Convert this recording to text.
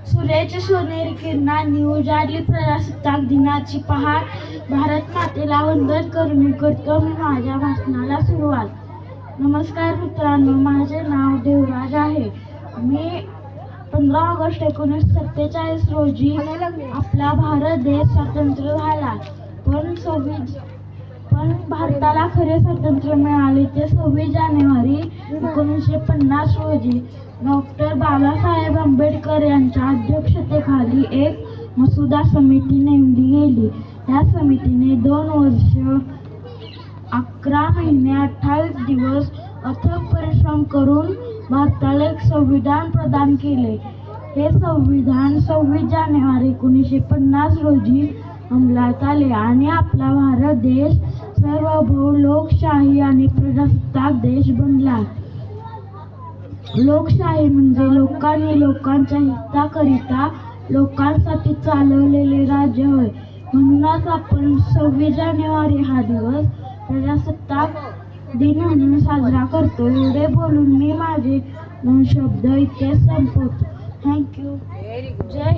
सूर्याच्या सोनेरी किरणांनी उजाडली प्रजासत्ताक दिनाची पहाट. भारत मातेला वंदन करून करतो मी माझ्या भाषणाला सुरुवात. नमस्कार मित्रांनो, माझे नाव देवराज आहे. मी 15 ऑगस्ट 1947 रोजी आपला भारत देश स्वतंत्र झाला. पण भारताला खरे स्वातंत्र्य मिळाले ते 26 जानेवारी 1950 रोजी. डॉक्टर बाबासाहेब आंबेडकर यांच्या अध्यक्षतेखाली एक मसुदा समिती नेमली गेली. या समितीने 2 वर्ष 11 महिने 28 दिवस अथक परिश्रम करून भारताला एक संविधान प्रदान केले. हे संविधान 26 जानेवारी 1950 रोजी अंमलात आले आणि आपला भारत देश सार्वभौम लोकशाही आणि प्रजासत्ताक देश बनला. लोकशाही म्हणजे लोकांनी लोकांच्या हिताकरिता लोकांसाठी चालवलेले राज्य होय. म्हणूनच आपण 26 जानेवारी हा दिवस प्रजासत्ताक दिन म्हणून साजरा करतो. एवढे बोलून मी माझे 2 शब्द इथे संपवतो. थँक्यू. जय